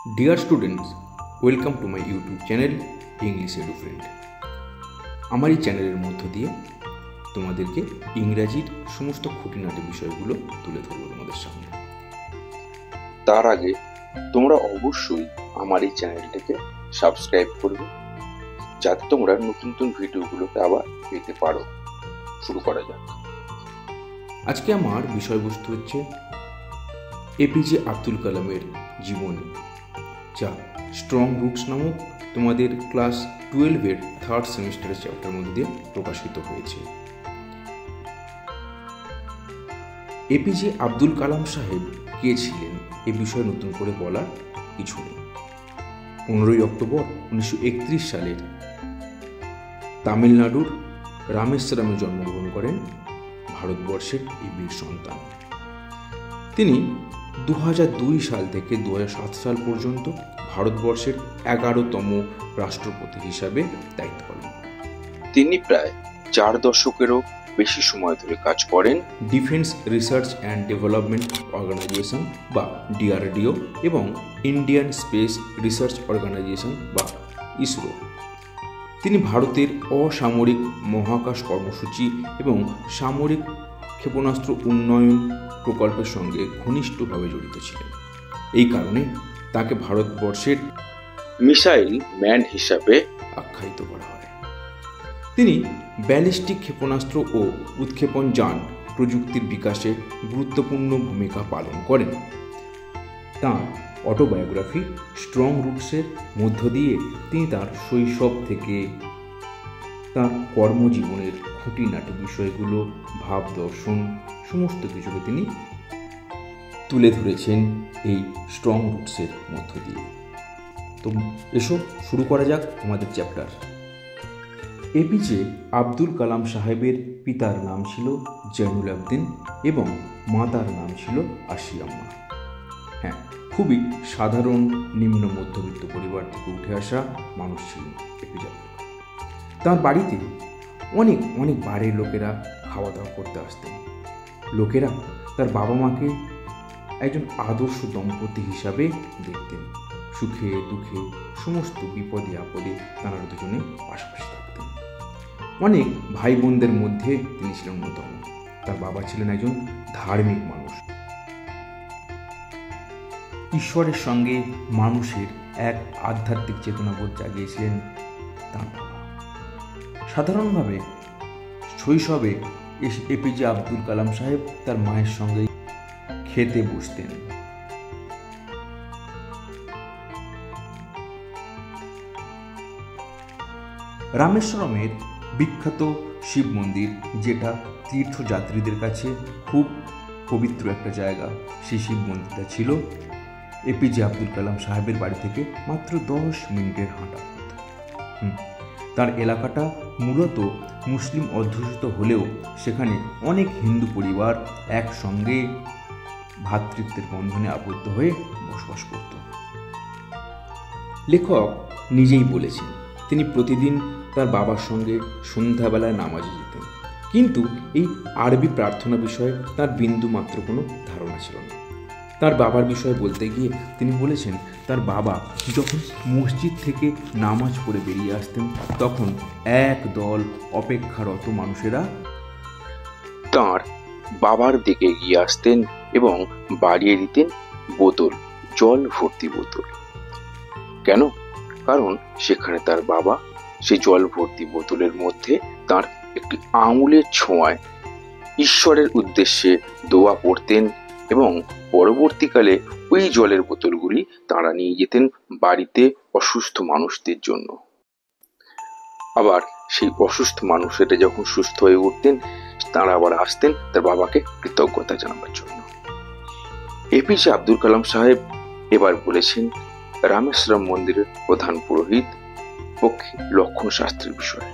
Dear students, welcome to my YouTube channel English Edu Friend. আমার এই চ্যানেলের মধ্য দিয়ে তোমাদেরকে ইংরেজির সমস্ত খুঁটিনাটি বিষয়গুলো তুলে ধরবো তোমাদের সামনে। তার আগে তোমরা অবশ্যই আমার এই চ্যানেলটাকে সাবস্ক্রাইব করবে, যাতে তোমরা নতুন নতুন ভিডিওগুলোকে আবার পেতে পারো। শুরু করা যাক। আজকে আমার বিষয়বস্তু হচ্ছে এপিজে আব্দুল কালামের জীবনী, যা স্ট্রং রুটস নামক তোমাদের ক্লাস 12-এর থার্ড সেমিস্টারের চ্যাপ্টার মধ্যে দিয়ে প্রকাশিত হয়েছে। এপিজে আব্দুল কালাম সাহেব কে ছিলেন এ বিষয়ে নতুন করে বলার কিছু নেই। 15ই অক্টোবর 1931 সালের তামিলনাড়ুর রামেশ্বরমে জন্মগ্রহণ করেন ভারতবর্ষের এই বীর সন্তান। তিনি 2002 সাল থেকে 2007 সাল পর্যন্ত ভারতবর্ষের 11তম রাষ্ট্রপতি হিসাবে দায়িত্ব পালন করেন। তিনি প্রায় 4 দশকেরও বেশি সময় ধরে কাজ করেন defence research and development organisation বা ডিআরডিও এবং ইন্ডিয়ান স্পেস রিসার্চ অর্গানাইজেশন বা ইসরো। তিনি ভারতের অসামরিক মহাকাশ কর্মসূচি এবং সামরিক ক্ষেপণাস্ত্র উন্নয়ন প্রকল্পের সঙ্গে ঘনিষ্ঠভাবে জড়িত ছিলেন। এই কারণে তাকে ভারতবর্ষের মিসাইল ম্যান হিসাবে আখ্যায়িত করা হয়। তিনি ব্যালিস্টিক ক্ষেপণাস্ত্র ও উৎক্ষেপণ যান প্রযুক্তির বিকাশে গুরুত্বপূর্ণ ভূমিকা পালন করেন। তাঁর অটোবায়োগ্রাফি স্ট্রং রুটসের মধ্য দিয়ে তিনি তাঁর শৈশব থেকে তাঁর কর্মজীবনের খুঁটিনাটি বিষয়গুলো, ভাব দর্শন সমস্ত কিছুকে তিনি তুলে ধরেছেন এই স্ট্রং রুটসের মধ্য দিয়ে। তো এসো শুরু করা যাক আমাদের চ্যাপ্টার। এপিজে আব্দুল কালাম সাহেবের পিতার নাম ছিল জৈনুল আবদিন এবং মাতার নাম ছিল আশিয়াম্মা। হ্যাঁ, খুবই সাধারণ নিম্ন মধ্যবিত্ত পরিবার থেকে উঠে আসা মানুষ ছিলেন এপিজে আব্দুল কালাম। তার বাড়িতে অনেক অনেক বাইরের লোকেরা খাওয়া দাওয়া করতে আসতেন। লোকেরা তার বাবা মাকে একজন আদর্শ দম্পতি হিসাবে দেখতেন। সুখে দুঃখে সমস্ত বিপদে আপদে তারা দুজনে পাশাপাশি থাকতেন। অনেক ভাই বোনদের মধ্যে তিনি ছিলেন অন্যতম। তার বাবা ছিলেন একজন ধার্মিক মানুষ। ঈশ্বরের সঙ্গে মানুষের এক আধ্যাত্মিক চেতনাবোধ জাগিয়েছিলেন তার বাবা। সাধারণভাবে শৈশবে এপিজে আব্দুল কালাম সাহেব তার মায়ের সঙ্গে খেতে বসতেন। রামেশ্বরমের বিখ্যাত শিব মন্দির, যেটা তীর্থযাত্রীদের কাছে খুব পবিত্র একটা জায়গা, সেই শিব মন্দিরটা ছিল এপিজে আব্দুল কালাম সাহেবের বাড়ি থেকে মাত্র 10 মিনিটের হাঁটা। তার এলাকাটা মূলত মুসলিম অধ্যুষিত হলেও সেখানে অনেক হিন্দু পরিবার একসঙ্গে ভ্রাতৃত্বের বন্ধনে আবদ্ধ হয়ে বসবাস করত। লেখক নিজেই বলেছেন তিনি প্রতিদিন তার বাবার সঙ্গে সন্ধ্যাবেলায় নামাজে যেতেন, কিন্তু এই আরবি প্রার্থনা বিষয়ে তার বিন্দু মাত্র কোনো ধারণা ছিল না। তার বাবার বিষয়ে বলতে গিয়ে তিনি বলেছেন তার বাবা যখন মসজিদ থেকে নামাজ পড়ে বেরিয়ে আসতেন, তখন এক দল অপেক্ষারত মানুষেরা তাঁর বাবার দিকে এগিয়ে আসতেন এবং বাড়িয়ে দিতেন বোতল, জল ভর্তি বোতল। কেন? কারণ সেখানে তার বাবা সেই জল ভর্তি বোতলের মধ্যে তার একটি আঙুলের ছোঁয়ায় ঈশ্বরের উদ্দেশ্যে দোয়া পড়তেন এবং পরবর্তীকালে ওই জলের বোতলগুলি তারা নিয়ে যেতেন বাড়িতে অসুস্থ মানুষদের জন্য। আবার সেই অসুস্থ মানুষেরা যখন সুস্থ হয়ে উঠতেন, তারা আবার আসতেন তার বাবাকে কৃতজ্ঞতা জানাবার জন্য। এপিজে আব্দুল কালাম সাহেব এবার বলেছেন রামেশ্বরম মন্দিরের প্রধান পুরোহিত পক্ষী লক্ষণ শাস্ত্রীর বিষয়ে।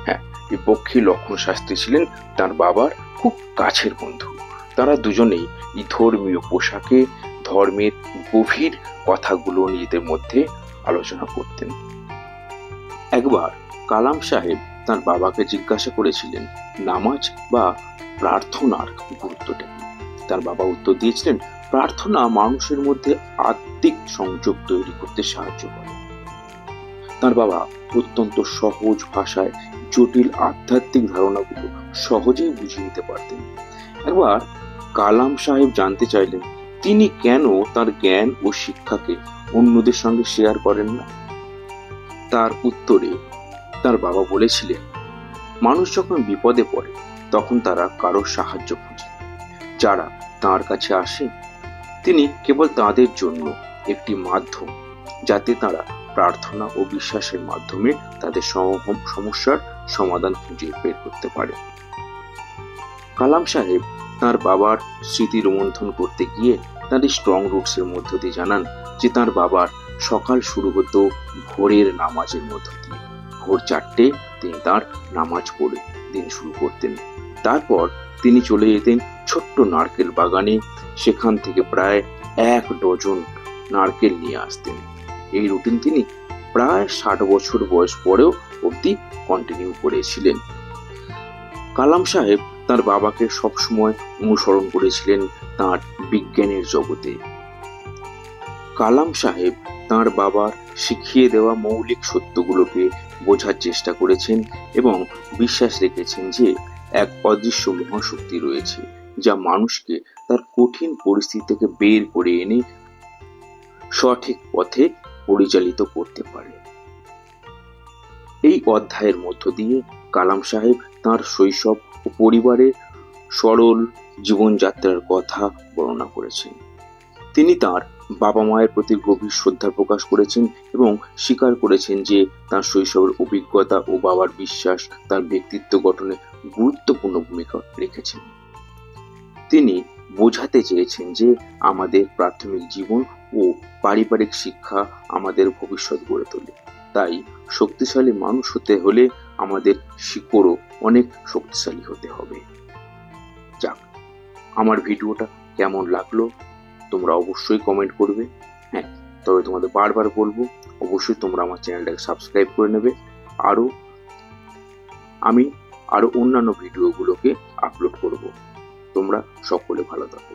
হ্যাঁ, এই পক্ষী লক্ষণ শাস্ত্রী ছিলেন তার বাবার খুব কাছের বন্ধু। তারা দুজনেই এই ধর্মীয় পোশাকে ধর্মের গভীর কথাগুলো নিজেদের মধ্যে আলোচনা করতেন। একবার কালাম সাহেব তার বাবাকে জিজ্ঞাসা করেছিলেন নামাজ বা প্রার্থনার গুরুত্বটা কি। তার বাবা উত্তর দিয়েছিলেন প্রার্থনা মানুষের মধ্যে আত্মিক সংযোগ তৈরি করতে সাহায্য করে। তার বাবা অত্যন্ত সহজ ভাষায় জটিল আধ্যাত্মিক ধারণাগুলো সহজেই বুঝিয়ে নিতে পারতেন। একবার কালাম সাহেব জানতে চাইলেন তিনি কেন তার জ্ঞান ও শিক্ষাকে অন্যদের সঙ্গে শেয়ার করেন না। তার উত্তরে তার বাবা বলেছিলেন, মানুষ যখন বিপদে পড়ে তখন তারা কারোর সাহায্য খোঁজে। যারা তার কাছে আসে তিনি কেবল তাদের জন্য একটি মাধ্যম, যাতে তারা প্রার্থনা ও বিশ্বাসের মাধ্যমে তাদের সমস্যার সমাধান খুঁজে বের করতে পারে। কালাম সাহেব তার বাবার স্মৃতি রোমন্থন করতে গিয়ে তার স্ট্রং রুটস এর মধ্য দিয়ে জানান যে তার বাবার সকাল শুরু হতো ভোরের নামাজের মধ্য দিয়ে। ভোর 4টে তিনি তার নামাজ পড়ে দিন শুরু করতেন। তারপর তিনি চলে যেতেন ছোট্ট নারকেল বাগানে, সেখান থেকে প্রায় 1 ডজন নারকেল নিয়ে আসতেন। এই রুটিন তিনি প্রায় 60 বছর বয়স পরেও অবধি কন্টিনিউ করেছিলেন। কালাম সাহেব তার বাবাকে সবসময় অনুসরণ করেছিলেন তার বিজ্ঞানের জগতে। কালাম সাহেব তার বাবার শিখিয়ে দেওয়া মৌলিক সত্যগুলোকে বোঝার চেষ্টা করেছেন এবং বিশ্বাস রেখেছেন যে এক অদৃশ্য মহাশক্তি রয়েছে যা মানুষকে তার কঠিন পরিস্থিতি থেকে বের করে এনে সঠিক পথে পরিচালিত করতে পারে। এই অধ্যায়ের মধ্য দিয়ে কালাম সাহেব তার শৈশব ও পরিবারের সরল জীবনযাত্রার কথা বর্ণনা করেছেন। তিনি তার বাবা মায়ের প্রতি গভীর শ্রদ্ধা প্রকাশ করেছেন এবং স্বীকার করেছেন যে তার শৈশবের অভিজ্ঞতা ও বাবার বিশ্বাস তার ব্যক্তিত্ব গঠনে গুরুত্বপূর্ণ ভূমিকা রেখেছেন। তিনি বোঝাতে চেয়েছেন যে আমাদের প্রাথমিক জীবন ও পারিবারিক শিক্ষা আমাদের ভবিষ্যৎ গড়ে তোলে। তাই শক্তিশালী মানুষ হতে হলে আমাদের শিকড়ও অনেক শক্তিশালী হতে হবে। যাক, আমার ভিডিওটা কেমন লাগলো তোমরা অবশ্যই কমেন্ট করবে। হ্যাঁ, তবে তোমাদের বারবার বলবো অবশ্যই তোমরা আমার চ্যানেলটাকে সাবস্ক্রাইব করে নেবে। আমি আরো অন্যান্য ভিডিওগুলোকে আপলোড করব। তোমরা সকলে ভালো থাকো।